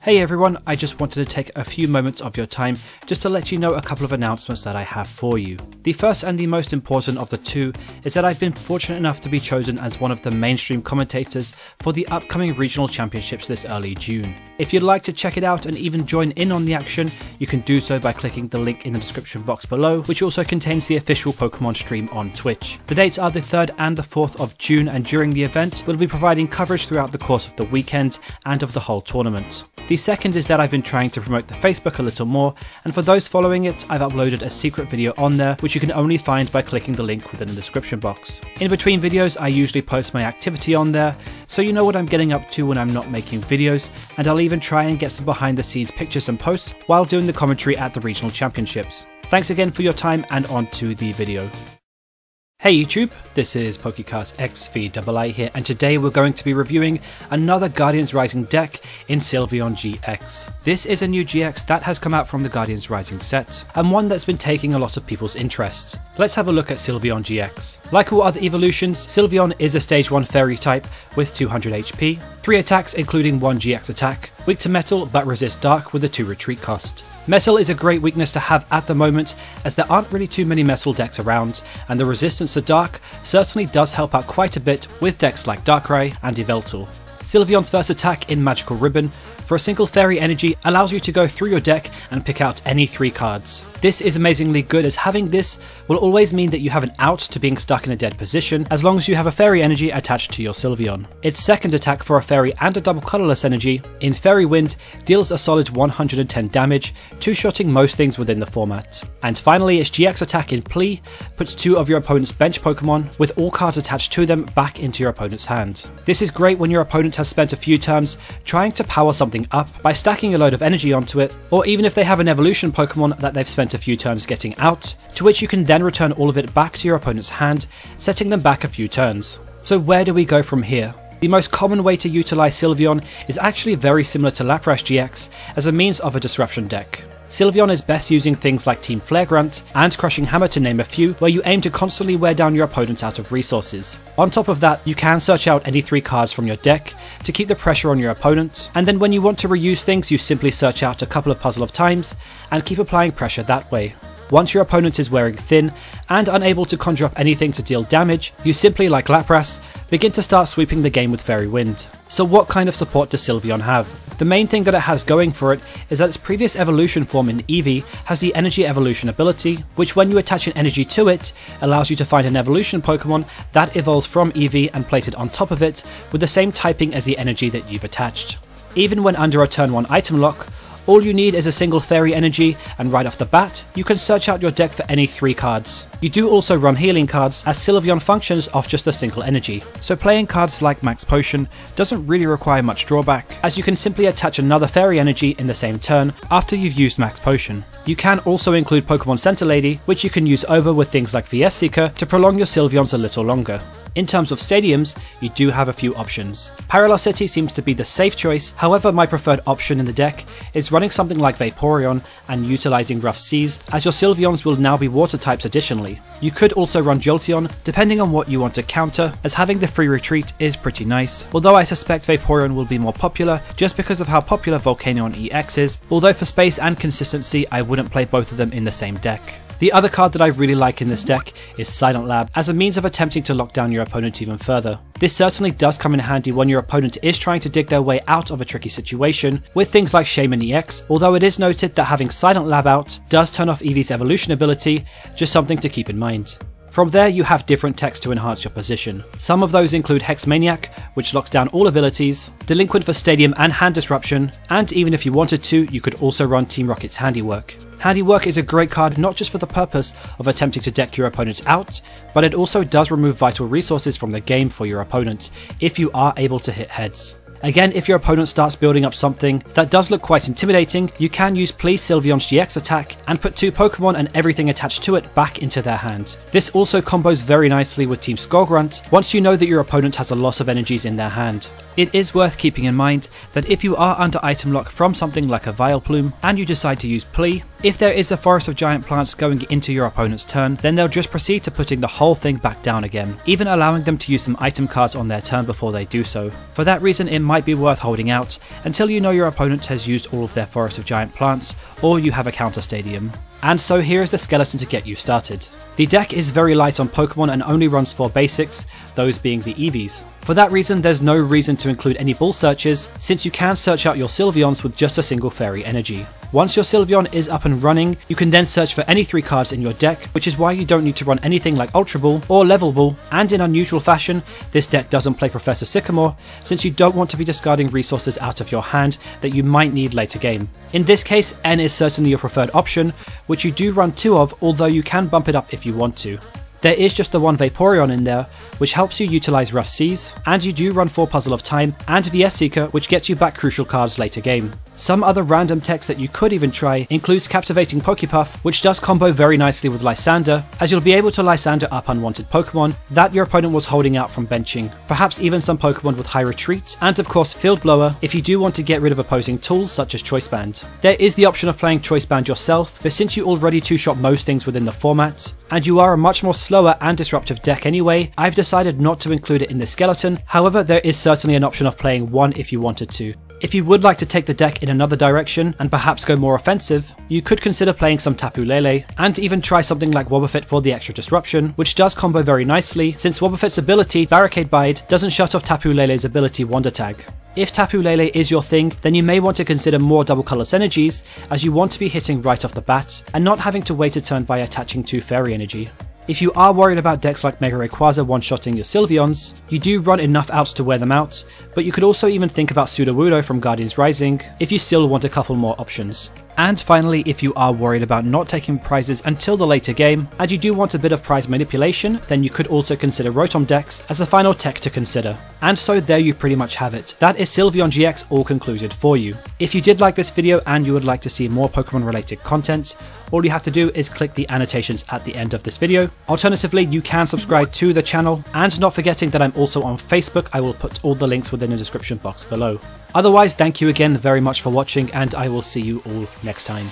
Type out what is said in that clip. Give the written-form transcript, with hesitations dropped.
Hey everyone, I just wanted to take a few moments of your time just to let you know a couple of announcements that I have for you. The first and the most important of the two is that I've been fortunate enough to be chosen as one of the mainstream commentators for the upcoming regional championships this early June. If you'd like to check it out and even join in on the action, you can do so by clicking the link in the description box below, which also contains the official Pokemon stream on Twitch. The dates are the 3rd and the 4th of June, and during the event, we'll be providing coverage throughout the course of the weekend and of the whole tournament. The second is that I've been trying to promote the Facebook a little more, and for those following it, I've uploaded a secret video on there which you can only find by clicking the link within the description box. In between videos, I usually post my activity on there, so you know what I'm getting up to when I'm not making videos, and I'll even try and get some behind the scenes pictures and posts while doing the commentary at the regional championships. Thanks again for your time, and on to the video. Hey YouTube, this is PokéCastXVll here, and today we're going to be reviewing another Guardians Rising deck in Sylveon-GX. This is a new GX that has come out from the Guardians Rising set, and one that's been taking a lot of people's interest. Let's have a look at Sylveon-GX. Like all other evolutions, Sylveon is a stage 1 fairy type with 200 HP, 3 attacks including 1 GX attack, weak to metal but resists dark with a 2 retreat cost. Metal is a great weakness to have at the moment, as there aren't really too many metal decks around, and the resistance to dark certainly does help out quite a bit with decks like Darkrai and Yveltal. Sylveon's first attack in Magical Ribbon for a single fairy energy allows you to go through your deck and pick out any 3 cards. This is amazingly good, as having this will always mean that you have an out to being stuck in a dead position as long as you have a fairy energy attached to your Sylveon. Its second attack for a fairy and a double colourless energy in Fairy Wind deals a solid 110 damage, two-shotting most things within the format. And finally, its GX attack in Plea puts 2 of your opponent's bench Pokemon with all cards attached to them back into your opponent's hand. This is great when your opponent has spent a few turns trying to power something up by stacking a load of energy onto it, or even if they have an evolution Pokemon that they've spent a few turns getting out, to which you can then return all of it back to your opponent's hand, setting them back a few turns. So where do we go from here? The most common way to utilise Sylveon is actually very similar to Lapras GX as a means of a disruption deck. Sylveon is best using things like Team Flare Grunt and Crushing Hammer to name a few, where you aim to constantly wear down your opponent out of resources. On top of that, you can search out any 3 cards from your deck to keep the pressure on your opponent, and then when you want to reuse things, you simply search out a couple of puzzle of times and keep applying pressure that way. Once your opponent is wearing thin and unable to conjure up anything to deal damage, you simply, like Lapras, begin to start sweeping the game with Fairy Wind. So what kind of support does Sylveon have? The main thing that it has going for it is that its previous evolution form in Eevee has the Energy Evolution ability, which when you attach an energy to it, allows you to find an evolution Pokemon that evolves from Eevee and place it on top of it with the same typing as the energy that you've attached. Even when under a turn 1 item lock, all you need is a single fairy energy, and right off the bat, you can search out your deck for any 3 cards. You do also run healing cards, as Sylveon functions off just a single energy, so playing cards like Max Potion doesn't really require much drawback, as you can simply attach another fairy energy in the same turn after you've used Max Potion. You can also include Pokemon Center Lady, which you can use over with things like VS Seeker to prolong your Sylveons a little longer. In terms of stadiums, you do have a few options. Parallel City seems to be the safe choice, however my preferred option in the deck is running something like Vaporeon and utilising Rough Seas, as your Sylveons will now be water types additionally. You could also run Jolteon, depending on what you want to counter, as having the free retreat is pretty nice, although I suspect Vaporeon will be more popular just because of how popular Volcanion EX is, although for space and consistency I wouldn't play both of them in the same deck. The other card that I really like in this deck is Silent Lab, as a means of attempting to lock down your opponent even further. This certainly does come in handy when your opponent is trying to dig their way out of a tricky situation with things like Shaman EX, although it is noted that having Silent Lab out does turn off Eevee's evolution ability, just something to keep in mind. From there, you have different techs to enhance your position. Some of those include Hex Maniac, which locks down all abilities, Delinquent for Stadium and Hand Disruption, and even if you wanted to, you could also run Team Rocket's Handiwork. Handiwork is a great card not just for the purpose of attempting to deck your opponent out, but it also does remove vital resources from the game for your opponent, if you are able to hit heads. Again, if your opponent starts building up something that does look quite intimidating, you can use Please Sylveon's GX attack and put 2 Pokemon and everything attached to it back into their hand. This also combos very nicely with Team Skullgrunt once you know that your opponent has a lot of energies in their hand. It is worth keeping in mind that if you are under item lock from something like a Vileplume and you decide to use Plea, if there is a forest of giant plants going into your opponent's turn, then they'll just proceed to putting the whole thing back down again, even allowing them to use some item cards on their turn before they do so. For that reason, in my might be worth holding out until you know your opponent has used all of their Forest of Giant Plants, or you have a counter stadium. And so here is the skeleton to get you started. The deck is very light on Pokemon and only runs 4 basics, those being the EVs. For that reason, there's no reason to include any bull searches, since you can search out your Sylveons with just a single fairy energy. Once your Sylveon is up and running, you can then search for any 3 cards in your deck, which is why you don't need to run anything like Ultra Ball or Level Ball, and in unusual fashion, this deck doesn't play Professor Sycamore, since you don't want to be discarding resources out of your hand that you might need later game. In this case, N is certainly your preferred option, which you do run 2 of, although you can bump it up if you want to. There is just the 1 Vaporeon in there, which helps you utilise Rough Seas, and you do run 4 Puzzle of Time and VS Seeker, which gets you back crucial cards later game. Some other random techs that you could even try includes Captivating Pokepuff, which does combo very nicely with Lysander, as you'll be able to Lysander up unwanted Pokemon that your opponent was holding out from benching, perhaps even some Pokemon with high retreat, and of course Field Blower if you do want to get rid of opposing tools such as Choice Band. There is the option of playing Choice Band yourself, but since you already 2-shot most things within the format, and you are a much more slower and disruptive deck anyway, I've decided not to include it in the skeleton. However, there is certainly an option of playing 1 if you wanted to. If you would like to take the deck in another direction and perhaps go more offensive, you could consider playing some Tapu Lele, and even try something like Wobbuffet for the extra disruption, which does combo very nicely, since Wobbuffet's ability, Barricade Bide, doesn't shut off Tapu Lele's ability Wonder Tag. If Tapu Lele is your thing, then you may want to consider more double colour synergies, as you want to be hitting right off the bat, and not having to wait a turn by attaching 2 fairy energy. If you are worried about decks like Mega Rayquaza one-shotting your Sylveons, you do run enough outs to wear them out, but you could also even think about Sudowoodo from Guardians Rising if you still want a couple more options. And finally, if you are worried about not taking prizes until the later game, and you do want a bit of prize manipulation, then you could also consider Rotom decks as a final tech to consider. And so there you pretty much have it. That is Sylveon-GX all concluded for you. If you did like this video and you would like to see more Pokemon related content, all you have to do is click the annotations at the end of this video. Alternatively, you can subscribe to the channel, and not forgetting that I'm also on Facebook. I will put all the links within the description box below. Otherwise, thank you again very much for watching, and I will see you all next time.